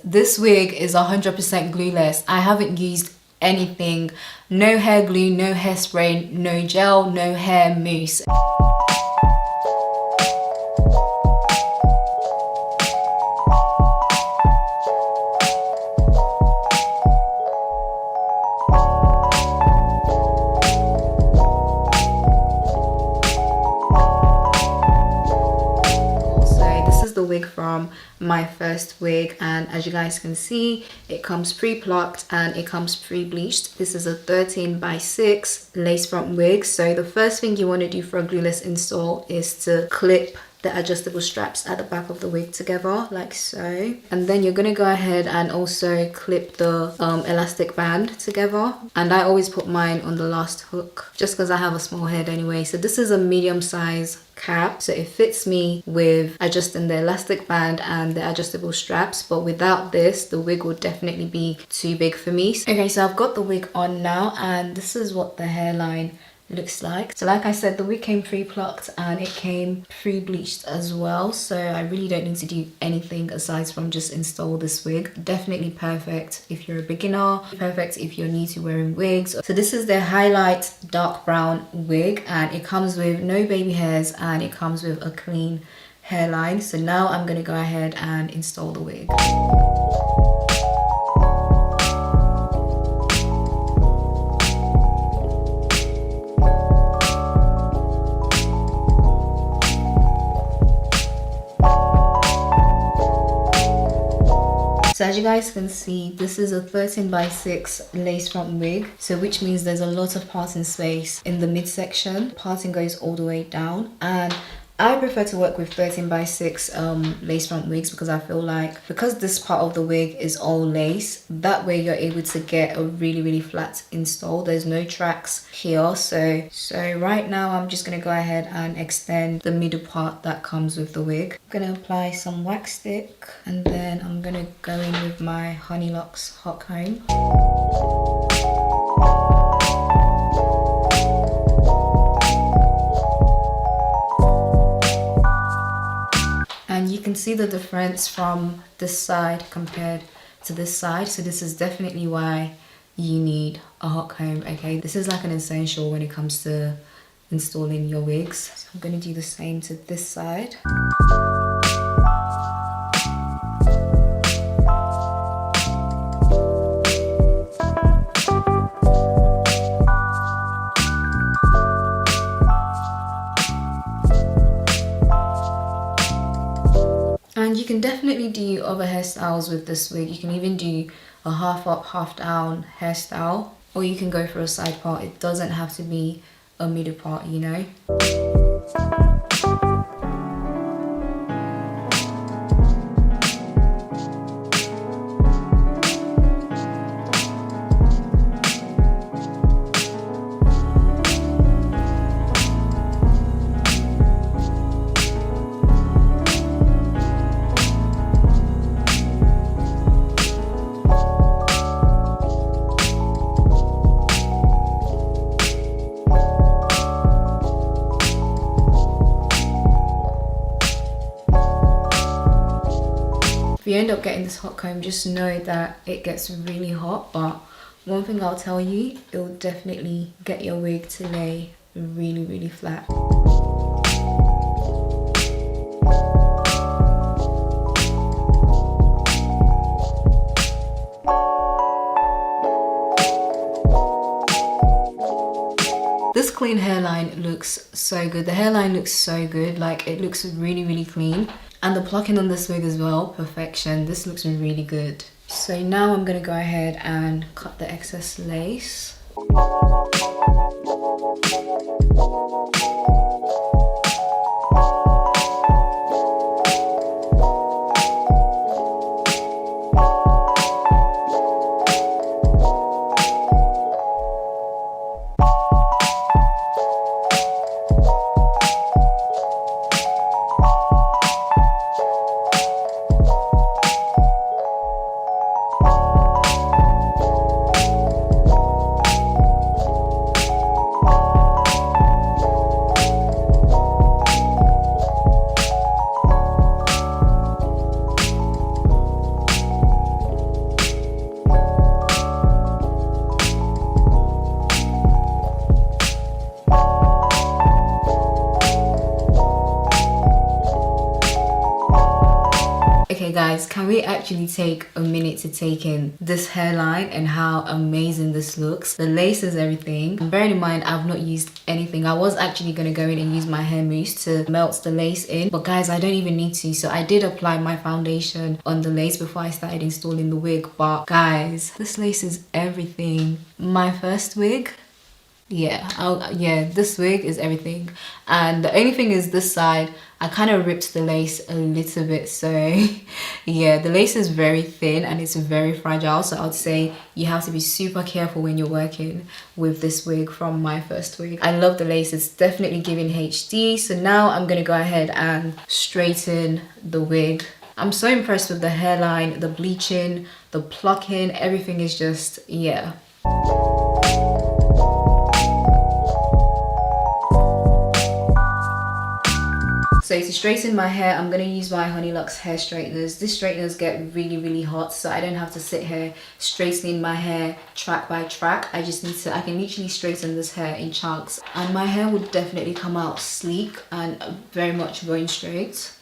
this wig is 100% glueless. I haven't used anything, no hair glue, no hairspray, no gel, no hair mousse. Wig from Myfirstwig, and as you guys can see, it comes pre-plucked and it comes pre-bleached. This is a 13x6 lace front wig. So the first thing you want to do for a glueless install is to clip the adjustable straps at the back of the wig together like so, and then you're gonna go ahead and also clip the elastic band together, and I always put mine on the last hook just because I have a small head anyway. So this is a medium size cap, so it fits me with adjusting the elastic band and the adjustable straps, but without this the wig would definitely be too big for me. Okay, so I've got the wig on now, and this is what the hairline looks like. So like I said, the wig came pre-plucked and it came pre-bleached as well, so I really don't need to do anything aside from just install this wig. Definitely perfect if you're a beginner, perfect if you're new to wearing wigs. So this is the highlight dark brown wig, and it comes with no baby hairs and it comes with a clean hairline. So now I'm going to go ahead and install the wig. So as you guys can see, this is a 13x6 lace front wig, so which means there's a lot of parting space in the midsection. Parting goes all the way down, and I prefer to work with 13x6 lace front wigs because I feel like, because this part of the wig is all lace, that way you're able to get a really flat install. There's no tracks here. So right now I'm just gonna go ahead and extend the middle part that comes with the wig. I'm gonna apply some wax stick, and then I'm gonna go in with my Honey Locks hot comb. And you can see the difference from this side compared to this side. So this is definitely why you need a hot comb, okay? This is like an essential when it comes to installing your wigs. So I'm going to do the same to this side. And you can definitely do other hairstyles with this wig. You can even do a half up, half down hairstyle, or you can go for a side part. It doesn't have to be a middle part, you know. If you end up getting this hot comb, just know that it gets really hot, but one thing I'll tell you, it will definitely get your wig to lay really flat. This clean hairline looks so good. The hairline looks so good, like it looks really clean. And the plucking on this wig as well, perfection. This looks really good. So now I'm gonna go ahead and cut the excess lace. actually take a minute to take in this hairline and how amazing this looks. The lace is everything. And bearing in mind, I've not used anything. I was actually going to go in and use my hair mousse to melt the lace in, but guys, I don't even need to. So I did apply my foundation on the lace before I started installing the wig. But guys, this lace is everything. My first wig, yeah, this wig is everything. And the only thing is this side, I kind of ripped the lace a little bit, so yeah, the lace is very thin and it's very fragile, so I'd say you have to be super careful when you're working with this wig from Myfirstwig. I love the lace, it's definitely giving HD. So now I'm gonna go ahead and straighten the wig. I'm so impressed with the hairline, the bleaching, the plucking, everything is just, yeah. So to straighten my hair, I'm going to use my Honey Lux hair straighteners. These straighteners get really hot, so I don't have to sit here straightening my hair track by track. I just need to, I can literally straighten this hair in chunks. And my hair would definitely come out sleek and very much going straight.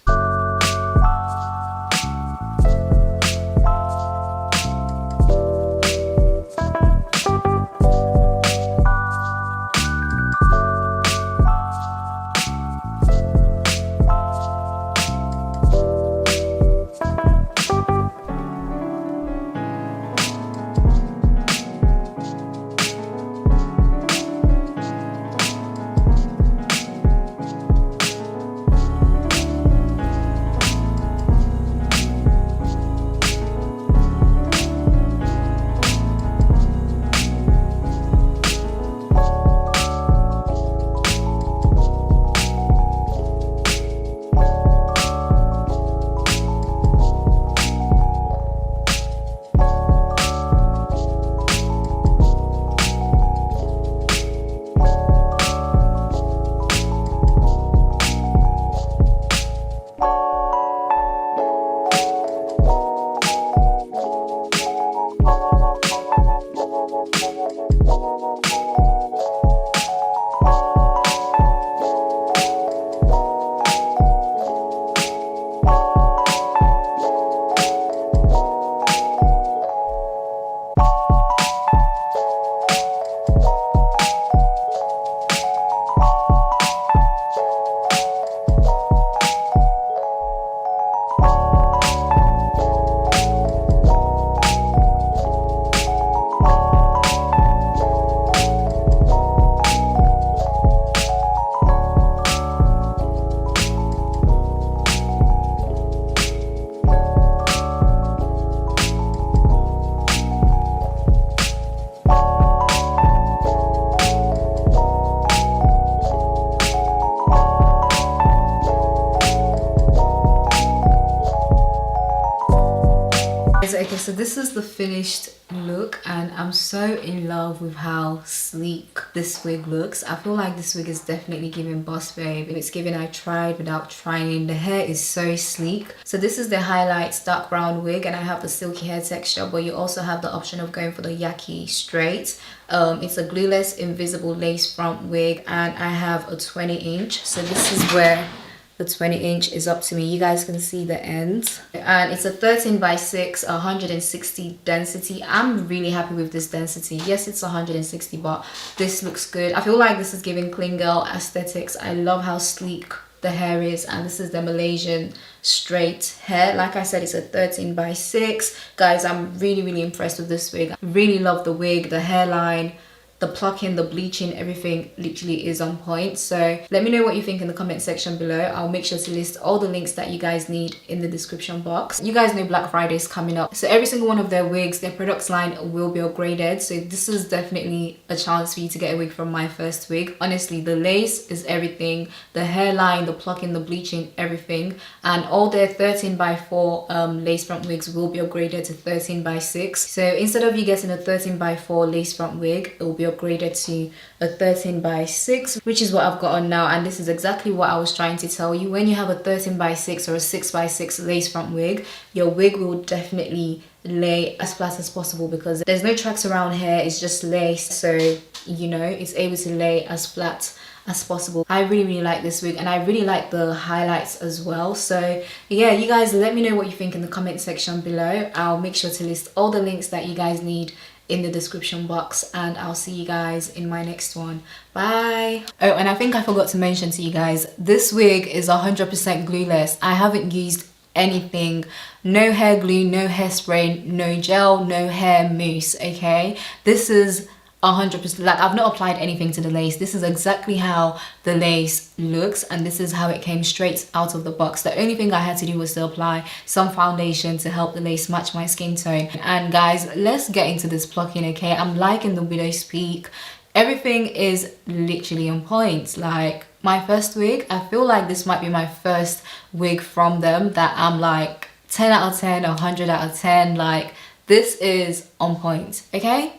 Okay, so this is the finished look and I'm so in love with how sleek this wig looks. I feel like this wig is definitely giving boss babe. It's giving I tried without trying. The hair is so sleek. So this is the highlights dark brown wig and I have the silky hair texture, but you also have the option of going for the Yaki straight. It's a glueless invisible lace front wig and I have a 20-inch. So this is where the 20-inch is up to me. You guys can see the ends. And it's a 13 by 6, 160 density. I'm really happy with this density. Yes, it's 160, but this looks good. I feel like this is giving clean girl aesthetics. I love how sleek the hair is, and this is the Malaysian straight hair. Like I said, it's a 13 by 6. Guys, I'm really impressed with this wig. I really love the wig, the hairline, the plucking, the bleaching, everything literally is on point. So let me know what you think in the comment section below. I'll make sure to list all the links that you guys need in the description box. You guys know Black Friday is coming up, so every single one of their wigs, their products line will be upgraded. So this is definitely a chance for you to get a wig from Myfirstwig. Honestly, the lace is everything, the hairline, the plucking, the bleaching, everything. And all their 13 by 4 lace front wigs will be upgraded to 13 by 6. So instead of you getting a 13 by 4 lace front wig, it will be upgraded to a 13 by 6, which is what I've got on now. And this is exactly what I was trying to tell you. When you have a 13 by 6 or a 6 by 6 lace front wig, your wig will definitely lay as flat as possible because there's no tracks around here, it's just lace, so you know it's able to lay as flat as possible. I really like this wig, and I really like the highlights as well. So yeah, you guys let me know what you think in the comment section below. I'll make sure to list all the links that you guys need in the description box, and I'll see you guys in my next one. Bye. Oh, and I think I forgot to mention to you guys, this wig is 100% glueless. I haven't used anything, no hair glue, no hairspray, no gel, no hair mousse. Okay, this is 100%, like I've not applied anything to the lace. This is exactly how the lace looks, and this is how it came straight out of the box. The only thing I had to do was to apply some foundation to help the lace match my skin tone. And guys, let's get into this plucking. Okay, I'm liking the widow's peak. Everything is literally on point. Like my first wig, I feel like this might be my first wig from them that I'm like 10 out of 10, 100 out of 10. Like this is on point. Okay.